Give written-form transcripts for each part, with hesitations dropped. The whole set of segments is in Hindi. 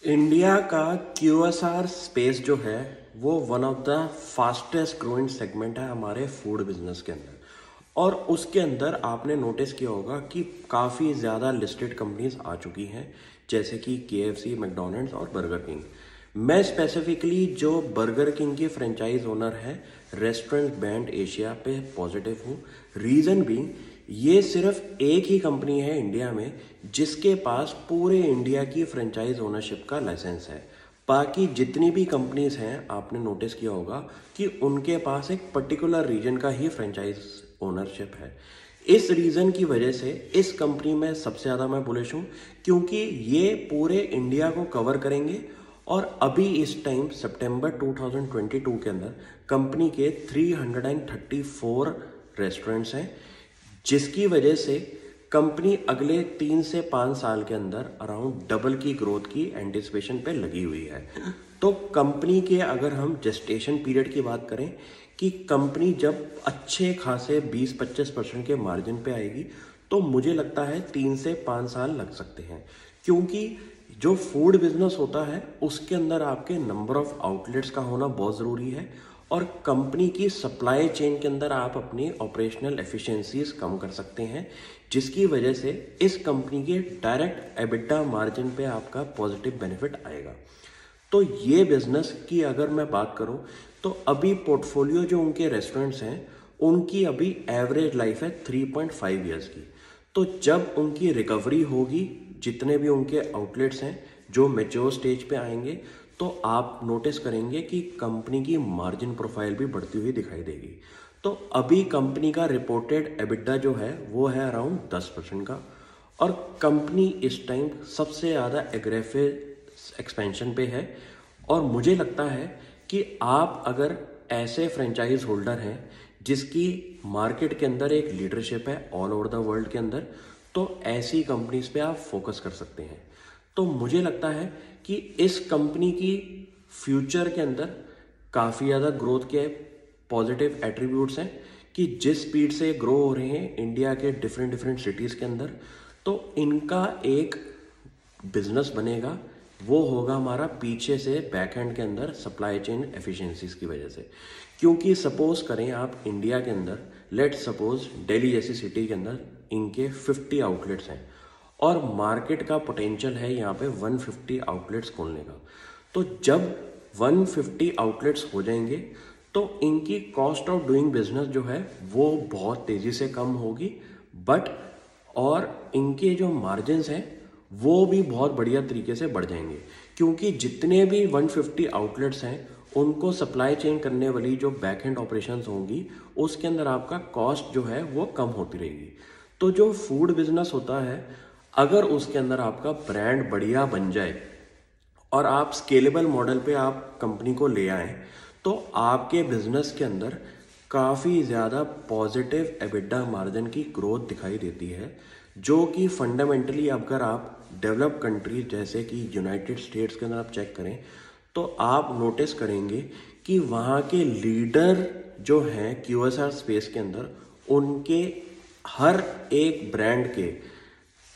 इंडिया का QSR स्पेस जो है वो one of the fastest growing segment है हमारे फूड बिजनेस के अंदर। और उसके अंदर आपने नोटिस किया होगा कि काफ़ी ज़्यादा लिस्टेड कंपनीज आ चुकी हैं, जैसे कि KFC, मैकडोनल्ड्स और बर्गर किंग। मैं स्पेसिफिकली जो बर्गर किंग की फ्रेंचाइज ओनर है रेस्टोरेंट बैंड एशिया पे पॉजिटिव हूँ। रीज़न भी ये सिर्फ एक ही कंपनी है इंडिया में जिसके पास पूरे इंडिया की फ्रेंचाइज ओनरशिप का लाइसेंस है। बाकी जितनी भी कंपनीज हैं आपने नोटिस किया होगा कि उनके पास एक पर्टिकुलर रीजन का ही फ्रेंचाइज ओनरशिप है। इस रीज़न की वजह से इस कंपनी में सबसे ज़्यादा मैं बुलिश हूँ, क्योंकि ये पूरे इंडिया को कवर करेंगे। और अभी इस टाइम सितंबर 2022 के अंदर कंपनी के 334 रेस्टोरेंट्स हैं, जिसकी वजह से कंपनी अगले 3 से 5 साल के अंदर अराउंड डबल की ग्रोथ की एंटिसिपेशन पे लगी हुई है। तो कंपनी के अगर हम जेस्टेशन पीरियड की बात करें कि कंपनी जब अच्छे खासे 20-25% के मार्जिन पे आएगी, तो मुझे लगता है 3 से 5 साल लग सकते हैं। क्योंकि जो फूड बिजनेस होता है उसके अंदर आपके नंबर ऑफ आउटलेट्स का होना बहुत ज़रूरी है, और कंपनी की सप्लाई चेन के अंदर आप अपनी ऑपरेशनल एफिशिएंसीज कम कर सकते हैं, जिसकी वजह से इस कंपनी के डायरेक्ट एबिटा मार्जिन पे आपका पॉजिटिव बेनिफिट आएगा। तो ये बिजनेस की अगर मैं बात करूं तो अभी पोर्टफोलियो जो उनके रेस्टोरेंट्स हैं उनकी अभी एवरेज लाइफ है 3.5 ईयर्स की। तो जब उनकी रिकवरी होगी, जितने भी उनके आउटलेट्स हैं जो मैच्योर स्टेज पे आएंगे, तो आप नोटिस करेंगे कि कंपनी की मार्जिन प्रोफाइल भी बढ़ती हुई दिखाई देगी। तो अभी कंपनी का रिपोर्टेड एबिटा जो है वो है अराउंड 10% का, और कंपनी इस टाइम सबसे ज़्यादा एग्रेसिव एक्सपेंशन पे है। और मुझे लगता है कि आप अगर ऐसे फ्रेंचाइज होल्डर हैं जिसकी मार्केट के अंदर एक लीडरशिप है ऑल ओवर द वर्ल्ड के अंदर, तो ऐसी कंपनीज पे आप फोकस कर सकते हैं। तो मुझे लगता है कि इस कंपनी की फ्यूचर के अंदर काफ़ी ज़्यादा ग्रोथ के पॉजिटिव एट्रीब्यूट्स हैं कि जिस स्पीड से ग्रो हो रहे हैं इंडिया के डिफरेंट सिटीज़ के अंदर, तो इनका एक बिजनेस बनेगा वो होगा हमारा पीछे से बैक एंड के अंदर सप्लाई चेन एफिशिएंसीज की वजह से। क्योंकि सपोज करें आप इंडिया के अंदर, लेट सपोज दिल्ली जैसी सिटी के अंदर इनके 50 आउटलेट्स हैं और मार्केट का पोटेंशियल है यहाँ पे 150 आउटलेट्स खोलने का। तो जब 150 आउटलेट्स हो जाएंगे तो इनकी कॉस्ट ऑफ डूइंग बिजनेस जो है वो बहुत तेज़ी से कम होगी, बट और इनके जो मार्जिन्स हैं वो भी बहुत बढ़िया तरीके से बढ़ जाएंगे। क्योंकि जितने भी 150 आउटलेट्स हैं उनको सप्लाई चेन करने वाली जो बैक एंड ऑपरेशंस होंगी उसके अंदर आपका कॉस्ट जो है वो कम होती रहेगी। तो जो फूड बिजनेस होता है, अगर उसके अंदर आपका ब्रांड बढ़िया बन जाए और आप स्केलेबल मॉडल पे आप कंपनी को ले आएँ, तो आपके बिजनेस के अंदर काफ़ी ज़्यादा पॉजिटिव एबिटा मार्जिन की ग्रोथ दिखाई देती है, जो कि फंडामेंटली अगर आप डेवलप कंट्री जैसे कि यूनाइटेड स्टेट्स के अंदर आप चेक करें तो आप नोटिस करेंगे कि वहाँ के लीडर जो हैं QSR स्पेस के अंदर, उनके हर एक ब्रांड के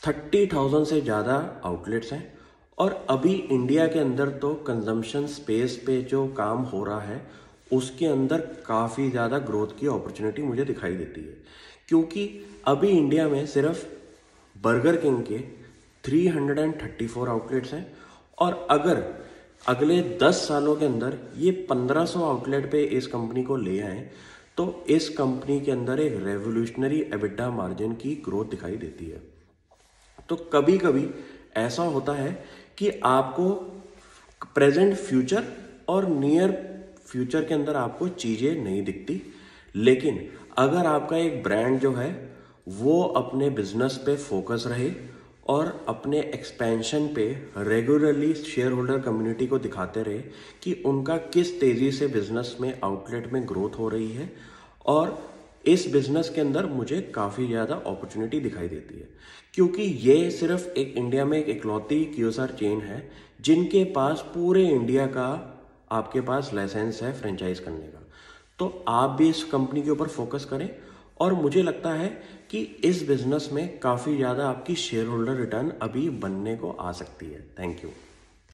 30,000 से ज़्यादा आउटलेट्स हैं। और अभी इंडिया के अंदर तो कंजम्पशन स्पेस पे जो काम हो रहा है उसके अंदर काफ़ी ज़्यादा ग्रोथ की अपॉर्चुनिटी मुझे दिखाई देती है। क्योंकि अभी इंडिया में सिर्फ बर्गर किंग के 334 आउटलेट्स हैं, और अगर अगले 10 सालों के अंदर ये 1500 आउटलेट पे इस कंपनी को ले आएँ, तो इस कंपनी के अंदर एक रेवोल्यूशनरी एबिटा मार्जिन की ग्रोथ दिखाई देती है। तो कभी कभी ऐसा होता है कि आपको प्रेजेंट फ्यूचर और नियर फ्यूचर के अंदर आपको चीज़ें नहीं दिखती, लेकिन अगर आपका एक ब्रांड जो है वो अपने बिजनेस पे फोकस रहे और अपने एक्सपेंशन पे रेगुलरली शेयर होल्डर कम्युनिटी को दिखाते रहे कि उनका किस तेज़ी से बिजनेस में आउटलेट में ग्रोथ हो रही है, और इस बिजनेस के अंदर मुझे काफ़ी ज़्यादा अपॉर्चुनिटी दिखाई देती है। क्योंकि ये सिर्फ एक इंडिया में एक इकलौती QSR चेन है जिनके पास पूरे इंडिया का आपके पास लाइसेंस है फ्रेंचाइज करने का। तो आप भी इस कंपनी के ऊपर फोकस करें, और मुझे लगता है कि इस बिजनेस में काफ़ी ज़्यादा आपकी शेयर होल्डर रिटर्न अभी बनने को आ सकती है। Thank you.